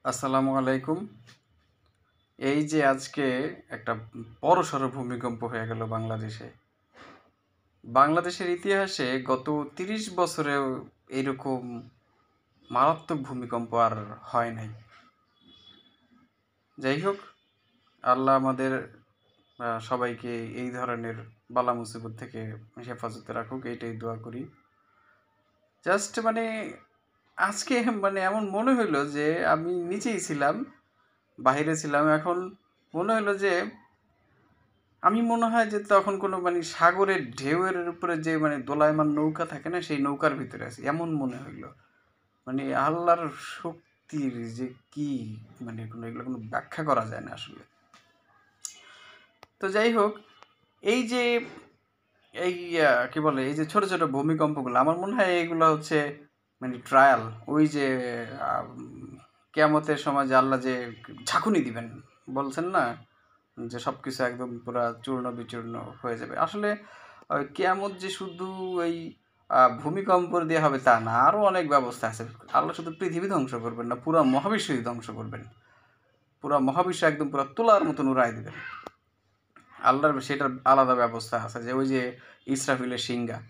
আসসালামু আলাইকুম। এই যে আজকে একটা বড়সড় ভূমিকম্প হয়ে গেল বাংলাদেশে। বাংলাদেশের ইতিহাসে গত ৩০ বছরেও এরকম মারাত্মক ভূমিকম্প আর হয় নাই। যাই হোক, আল্লাহ আমাদের সবাইকে এই ধরনের বালা মুসিবত থেকে হেফাজতে রাখুক, এইটাই দোয়া করি। জাস্ট আজকে এমন মনে হইলো যে আমি নিচেই ছিলাম, বাহিরে ছিলাম। এখন মনে হইলো যে আমি মনে হয় যে তখন কোনো সাগরের ঢেউয়ের উপরে যে দোলায়মান নৌকা থাকে না, সেই নৌকার ভিতরে আছি এমন মনে হইলো। আল্লাহর শক্তির যে কি কোনো এগুলো কোনো ব্যাখ্যা করা যায় না আসলে। তো যাই হোক, এই যে এই কি বলে এই যে ছোট ছোট ভূমিকম্পগুলো আমার মনে হয় এইগুলো হচ্ছে ট্রায়াল। ওই যে কিয়ামতের সময় যে আল্লাহ যে ঝাঁকুনি দিবেন বলছেন না, যে সব কিছু একদম পুরা চূর্ণ বিচূর্ণ হয়ে যাবে। আসলে কিয়ামত যে শুধু এই ভূমিকম্প দিয়ে হবে তা না, আরও অনেক ব্যবস্থা আছে। আল্লাহ শুধু পৃথিবী ধ্বংস করবেন না, পুরা মহাবিশ্বই ধ্বংস করবেন। পুরা মহাবিশ্ব একদম পুরা তুলার মতন উড়াই দেবেন। আল্লাহর সেটার আলাদা ব্যবস্থা আছে, যে ওই যে ইসরাফিলের সিংহা।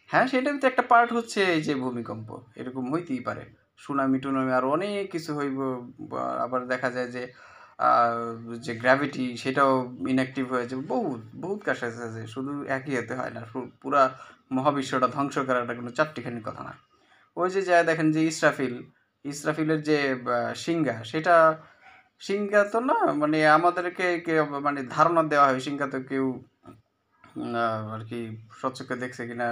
হ্যাঁ, সেটার তো একটা পার্ট হচ্ছে এই যে ভূমিকম্প। এরকম হইতেই পারে, সুনামি টুনামি আরও অনেক কিছু হইব। আবার দেখা যায় যে যে গ্র্যাভিটি সেটাও ইনঅ্যাক্টিভ হয়ে যাবে। বহুত বহুত কাজ আছে, শুধু একই হতে হয় না। পুরা মহাবিশ্বটা ধ্বংস করাটা কোনো চারটিখানি কথা না। ওই যে যায় দেখেন যে ইসরাফিলের যে সিংহা, সেটা সিংহা তো না, আমাদেরকে ধারণা দেওয়া হয় সিংহা তো কেউ আর কি স্বচক্ষে দেখছে কিনা,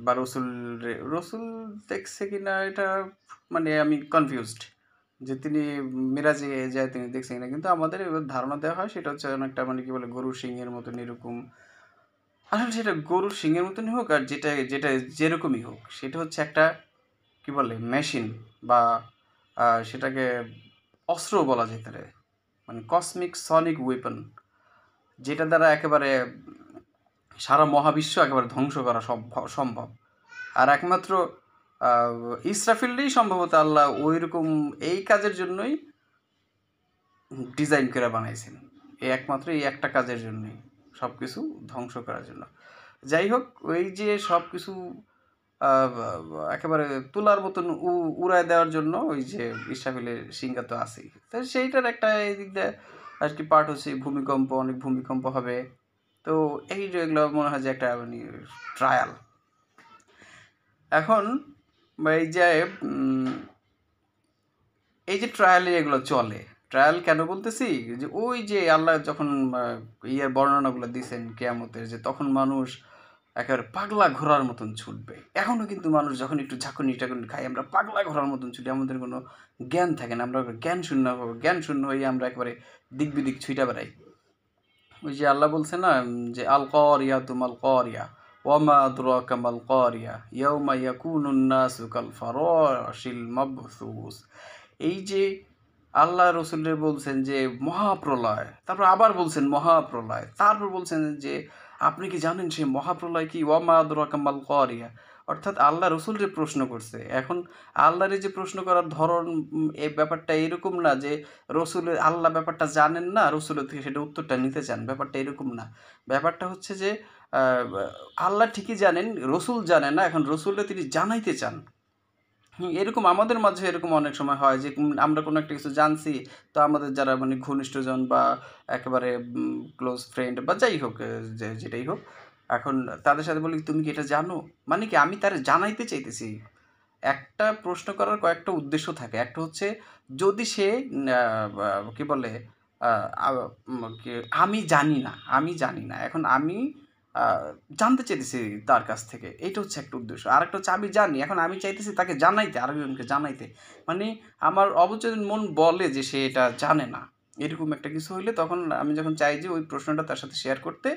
বা রসুল দেখছে কিনা এটা আমি কনফিউজড, যে তিনি মিরাজে যায় তিনি দেখছেন কিনা। কিন্তু আমাদের এবার ধারণা দেওয়া হয় সেটা হচ্ছে অনেকটা কি বলে গরুর সিংহের মতন এরকম। আসলে সেটা গরুর সিংহের মতনই হোক আর যেটা যেটা যেরকমই হোক, সেটা হচ্ছে একটা কি বলে মেশিন, বা সেটাকে অস্ত্র বলা যেতে পারে, কসমিক সনিক ওয়েপন, যেটা দ্বারা একেবারে সারা মহাবিশ্ব একেবারে ধ্বংস করা সম্ভব। আর একমাত্র ইসরাফিলই সম্ভবত আল্লাহ ওই রকম এই কাজের জন্যই ডিজাইন করে বানাইছেন। একমাত্র এই একটা কাজের জন্যই, সব কিছু ধ্বংস করার জন্য। যাই হোক, ওই যে সব কিছু একেবারে তুলার মতন উড়ায় দেওয়ার জন্য ওই যে ইসরাফিলের সিংহা তো আছেই। তো সেইটার একটা এই দিক দিয়ে আর কি পার্ট হচ্ছে ভূমিকম্প, অনেক ভূমিকম্প হবে। তো এই যে এগুলো মনে হয় যে একটা ট্রায়াল। এখন এই যে এই যে ট্রায়ালে এগুলো চলে, ট্রায়াল কেন বলতেছি, যে ওই যে আল্লাহ যখন ইয়ের বর্ণনাগুলো দিয়েছেন কেয়ামতের, যে তখন মানুষ একেবারে পাগলা ঘোড়ার মতন ছুটবে। এখনও কিন্তু মানুষ যখন একটু ঝাঁকুনি টাকুনি খাই, আমরা পাগলা ঘোড়ার মতন ছুটি, আমাদের কোনো জ্ঞান থাকে না, আমরা জ্ঞান শূন্য হয়ে আমরা একেবারে দিক বিদিক ছুটে বেড়াই। ওই যে আল্লাহ বলছে না, যে আল করিয়া তুমাল করিয়া ওয়ামা আদরাকা মাল করিয়া ইয়াউমা ইয়াকুনুন নাসু কাল ফারাশিল মাবথুস। এই যে আল্লাহ রসুলের বলছেন যে মহাপ্রলয়, তারপর আবার বলছেন মহাপ্রলয়, তারপর বলছেন যে আপনি কি জানেন সেই মহাপ্রলয় কি, ওয়ামা আদরাকা মাল করিয়া। অর্থাৎ আল্লাহ রসুলরে প্রশ্ন করছে। এখন আল্লাহরে যে প্রশ্ন করার ধরন, এই ব্যাপারটা এরকম না যে রসুলের আল্লাহ ব্যাপারটা জানেন না, রসুলের থেকে সেটা উত্তরটা নিতে চান, ব্যাপারটা এরকম না। ব্যাপারটা হচ্ছে যে আল্লাহ ঠিকই জানেন, রসুল জানে না, এখন রসুলরে তিনি জানাইতে চান। এরকম আমাদের মাঝে এরকম অনেক সময় হয় যে আমরা কোনো একটা কিছু জানছি, তো আমাদের যারা ঘনিষ্ঠজন বা একেবারে ক্লোজ ফ্রেন্ড বা যাই হোক, যেটাই হোক, এখন তাদের সাথে বলি তুমি কি এটা জানো, কি আমি তার জানাইতে চাইতেছি। একটা প্রশ্ন করার কয়েকটা উদ্দেশ্য থাকে। একটা হচ্ছে যদি সে কি বলে আমি জানি না, এখন আমি জানতে চাইতেছি তার কাছ থেকে, এইটা হচ্ছে একটা উদ্দেশ্য। আর একটা হচ্ছে আমি জানি, এখন আমি চাইতেছি তাকে জানাইতে, আরেকজনকে জানাইতে। আমার অবচেতন মন বলে যে সে এটা জানে না। এরকম একটা কিছু হইলে তখন আমি যখন চাই যে ওই প্রশ্নটা তার সাথে শেয়ার করতে,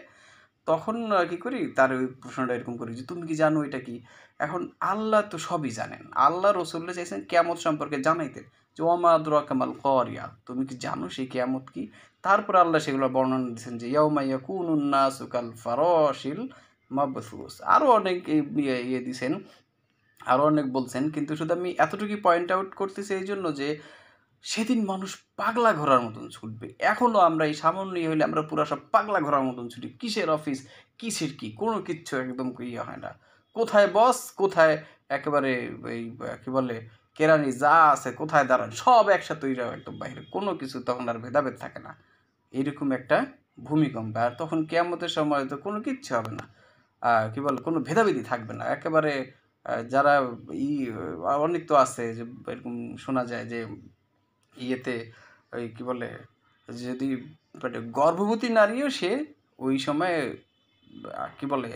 তখন কি করি, তার ওই প্রশ্নটা এরকম করি যে তুমি কি জানো এটা কি। এখন আল্লাহ তো সবই জানেন, আল্লাহ রসুল্লাহ চাইছেন কেয়ামত সম্পর্কে জানাইতে, যে ওমা আদরাকা মাল করিয়া, তুমি কি জানো সেই কেয়ামত কি। তারপর আল্লাহ সেগুলো বর্ণনা দিচ্ছেন যে ইয়াউমা ইয়াকুনুন নাসু কাল ফারাশিল মাবথুস। আরও অনেক ইয়ে দিছেন, আরও অনেক বলছেন, কিন্তু শুধু আমি এতটুকুই পয়েন্ট আউট করতেছি এই জন্য যে সেদিন মানুষ পাগলা ঘোড়ার মতন ছুটবে। এখনও আমরা এই সামান্যই হইলে আমরা পুরা সব পাগলা ঘোড়ার মতন ছুটি। কিসের অফিস, কিসের কি, কোনো কিচ্ছু একদম ইয়ে হয় না। কোথায় বস, কোথায় একেবারে এই কি বলে কেরানি যা আছে কোথায় দাঁড়ান সব একসাথে ওইরা একদম বাইরে। কোনো কিছু তখন আর ভেদাভেদ থাকে না। এইরকম একটা ভূমিকম্প। আর তখন কিয়ামতের সময় তো কোনো কিচ্ছু হবে না। কি বলে কোনো ভেদাভেদি থাকবে না। একেবারে যারা ই অনেক তো আছে যে এরকম শোনা যায় যে ইয়েতে ওই কি বলে যদি মানে গর্ভবতী নারীও সে ওই সময়ে কি বলে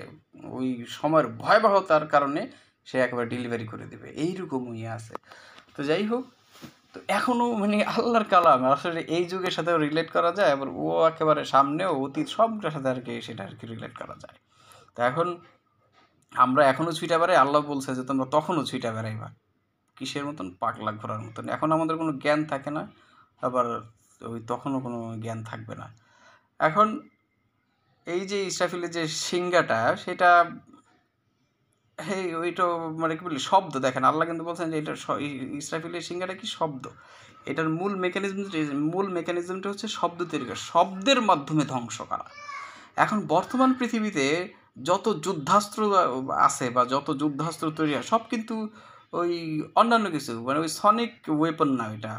ওই সময়ের ভয়াবহতার কারণে সে একেবারে ডেলিভারি করে দেবে এইরকম ইয়ে আছে। তো যাই হোক, তো এখনও মানে আল্লাহর কালাম আসলে এই যুগের সাথেও রিলেট করা যায়, আবার ও একেবারে সামনেও অতীত সবটার সাথে আর কি সেটা আর কি রিলেট করা যায়। তো এখন আমরা এখনও ছুটে বেড়াই, আল্লাহ বলছে যে তোমরা তখনও ছুটে বেড়াইবা কিসের মতন, পাগলা ঘোরার মতন। এখন আমাদের কোনো জ্ঞান থাকে না, আবার ওই তখনও কোনো জ্ঞান থাকবে না। এখন এই যে ইসরাফিলের যে সিংহাটা সেটা ওইটা মানে কি বলি শব্দ, দেখেন আল্লাহ কিন্তু বলছেন যে এটা ইসরাফিলের সিংহাটা কি শব্দ। এটার মূল মেকানিজমটা হচ্ছে শব্দ তৈরি করা, শব্দের মাধ্যমে ধ্বংস করা। এখন বর্তমান পৃথিবীতে যত যুদ্ধাস্ত্র আছে বা যত যুদ্ধাস্ত্র তৈরি হয় সব কিন্তু ওই অন্যান্য কিছু মানে ওই সনিক ওয়েপন না, এটা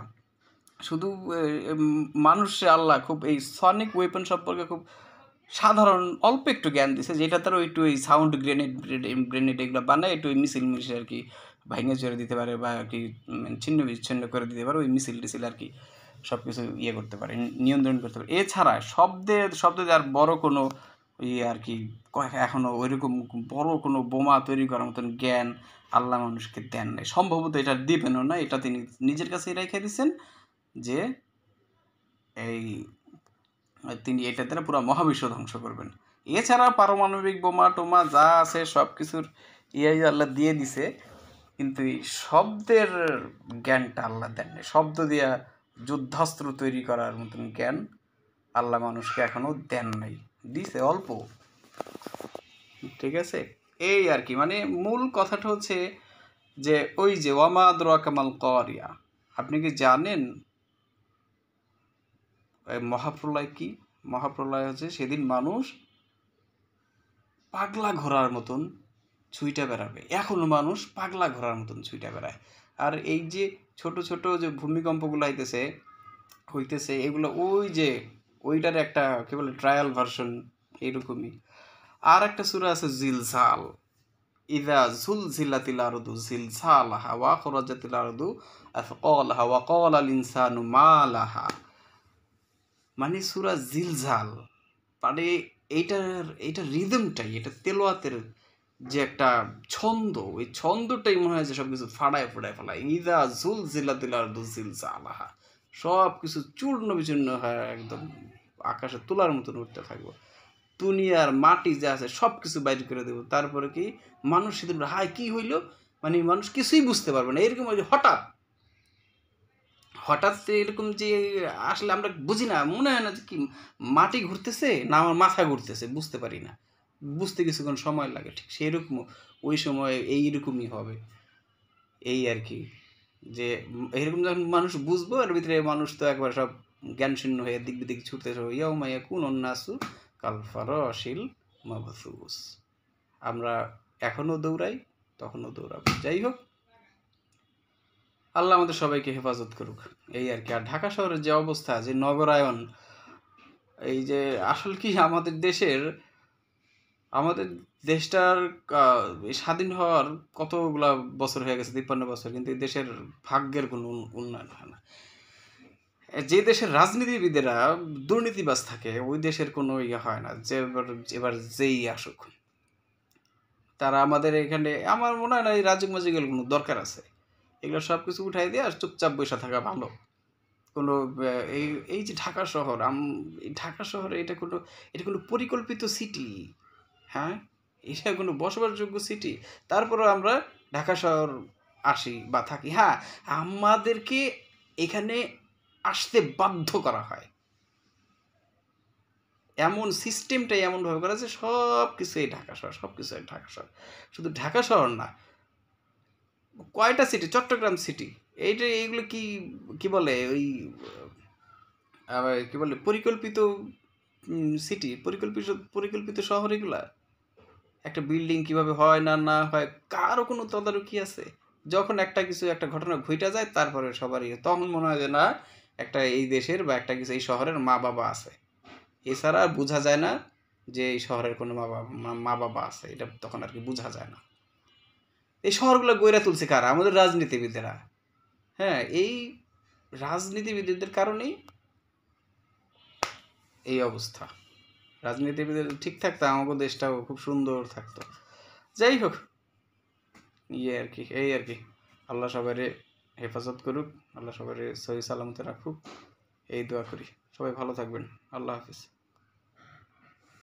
শুধু মানুষে আল্লাহ খুব এই সনিক ওয়েপন সম্পর্কে খুব সাধারণ অল্প একটু জ্ঞান দিছে, যেটা তারা একটু এই সাউন্ড গ্রেনেড এগুলো বানায় একটু ওই মিছিল আর কি ভাঙে চড়ে দিতে পারে বা আর কি ছিন্ন বিচ্ছিন্ন করে দিতে পারে, ওই মিছিল টিছিল আর কি সব কিছু ইয়ে করতে পারে, নিয়ন্ত্রণ করতে পারে। এছাড়া শব্দে আর বড় কোনো ইয়ে আর কি এখনও ওইরকম বড় কোনো বোমা তৈরি করার মতন জ্ঞান আল্লাহ মানুষকে দেন নাই, সম্ভবত এটা দিবেনও না। এটা তিনি নিজের কাছেই রেখে দিয়েছেন যে এই তিনি এটা দ্বারা পুরো মহাবিশ্ব ধ্বংস করবেন। এছাড়া পারমাণবিক বোমা টোমা যা আছে সব কিছুর ইয়াই আল্লাহ দিয়ে দিছে, কিন্তু এই শব্দের জ্ঞানটা আল্লাহ দেন নাই। শব্দ দিয়া যুদ্ধাস্ত্র তৈরি করার মতন জ্ঞান আল্লাহ মানুষকে এখনও দেন নাই, দিছে অল্প। ঠিক আছে, এই আর কি মানে মূল কথাটা হচ্ছে যে ওই যে ওয়ামা আদরাকা মাল কারিয়া, আপনি কি জানেন মহাপ্রলয় কি? মহাপ্রলয় হচ্ছে সেদিন মানুষ পাগলা ঘোড়ার মতন ছুঁইটা বেড়াবে। এখনও মানুষ পাগলা ঘোড়ার মতন ছুঁইটা বেড়ায়। আর এই যে ছোট ছোট যে ভূমিকম্পগুলো হইতেছে এগুলো ওই যে ওইটার একটা কি বলে ট্রায়াল ভার্সন এইরকমই। আর একটা সূরা আছে জিলজাল, ইযা জুলজিলাতিল আরদু জিলজালাহা ওয়া আখরাজাতিল আরদু আথকালাহা ওয়া ক্বালাল ইনসানু মা লাহা। মানে সূরা জিলজাল মানে এইটার রিদমটাই, এটা তেলাওয়াতের যে একটা ছন্দ, ওই ছন্দটাই মনে হয় যে সব কিছু ফাড়ায় ফেলায়। ইযা জুলজিলাতিল আরদু জিলজালাহা, সব কিছু চূর্ণ বিচূর্ণ হয়, একদম আকাশে তোলার মতন উঠতে থাকবো। দুনিয়ার মাটি যা আছে সব কিছু বাইর করে দেবো। তারপরে কি মানুষ সেদিন হায় কি হইল, মানে মানুষ কিছুই বুঝতে পারবে না। এরকম হঠাৎ হঠাৎ এরকম যে আসলে আমরা বুঝি না, মনে হয় না যে কি মাটি ঘুরতেছে না আমার মাথা ঘুরতেছে, বুঝতে পারি না, বুঝতে কিছুক্ষণ সময় লাগে। ঠিক সেরকম ওই সময় এইরকমই হবে। এই আর কি যে এরকম যখন মানুষ বুঝবো, এর ভিতরে মানুষ তো একবার সব জ্ঞান শূন্য হয়ে দিক বিদিক ছুটতেছে, ইয়াউমা ইয়াকুনুন নাসু কাল ফারাশিল মাবথুস। আমরা এখনও দৌড়াই, তখনও দৌড়াবো। যাই হোক, আল্লাহ আমাদের সবাইকে হেফাজত করুক, এই আর কি। আর ঢাকা শহরের যে অবস্থা, যে নগরায়ন, এই যে আসলে কি আমাদের দেশটার স্বাধীন হওয়ার কতগুলা বছর হয়ে গেছে, 53 বছর, কিন্তু এই দেশের ভাগ্যের কোনো উন্নয়ন হয় না। যে দেশের রাজনীতিবিদেরা দুর্নীতিবাজ থাকে ওই দেশের কোনো ইয়ে হয় না, যে এবার যেই আসুক তারা আমাদের এখানে, আমার মনে হয় না এই রাজুক মাজুকের কোনো দরকার আছে। এগুলো সব কিছু উঠাই দিয়ে আর চুপচাপ বসে থাকা ভালো। কোনো এই এই যে ঢাকা শহর, এই ঢাকা শহরে এটা কোনো পরিকল্পিত সিটি? হ্যাঁ, এটা কোনো বসবাসযোগ্য সিটি? তারপরেও আমরা ঢাকা শহর আসি বা থাকি। হ্যাঁ, আমাদেরকে এখানে আসতে বাধ্য করা হয়, এমন সিস্টেমটাই এমনভাবে করা যে সব কিছু এই ঢাকা শহর, সব কিছু ঢাকা শহর। শুধু ঢাকা শহর না, কয়টা সিটি, চট্টগ্রাম সিটি, এইগুলো কি কি বলে ওই আবার কি বলে পরিকল্পিত সিটি, পরিকল্পিত পরিকল্পিত শহর এগুলা। একটা বিল্ডিং কিভাবে হয় না না হয় কারও কোনো তদারকি আছে? যখন একটা কিছু একটা ঘটনা ঘইটা যায় তারপরে সবারই তখন মনে হয় যে না, একটা এই দেশের বা একটা কিছু এই শহরের মা বাবা আছে। এছাড়া আর বোঝা যায় না যে এই শহরের কোনো মা বাবা আছে, এটা তখন আর কি বোঝা যায় না। এই শহরগুলো গইরা তুলছে কারা? আমাদের রাজনীতিবিদেরা। হ্যাঁ, এই রাজনীতিবিদদের কারণেই এই অবস্থা। রাজনীতিবিদের ঠিক থাকতো আমাদের দেশটাও খুব সুন্দর থাকতো। যাই হোক, ইয়ে আর কি, এই আর কি। আল্লাহ সবাইরে হেফাজত করুক, আল্লাহ সবাইরে সহি সালামতে রাখুক, এই দোয়া করি। সবাই ভালো থাকবেন। আল্লাহ হাফিজ।